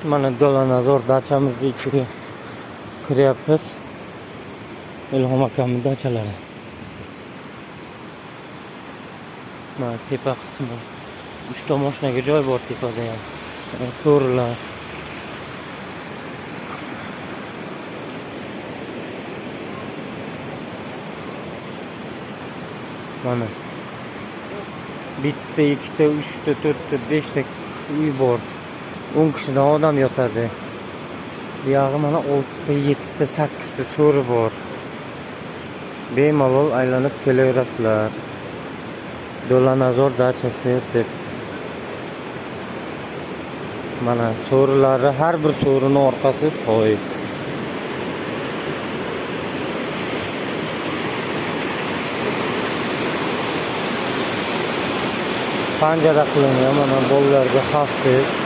Mana Dolanazor dachamizni ichiga kiryapmiz. Ilhom akamning dachalari. Mana tepa qismi. 3 ta mashinaga joy bor tepada ham. So'rilar. Mana bitta, ikkita, 3 ta, 4 ta, 5 ta uy bor. 10 kishidan odam yotadi. Bu yog'i mana 6 ta, 7 ta, 8 ta so'ri bor. Bemalol aylanib kelaverasizlar. Dolanazor dachasi deb. Mana so'rilari, har bir so'rining orqasi soy. Panjara qilingan, mana bolalarga xavfsiz.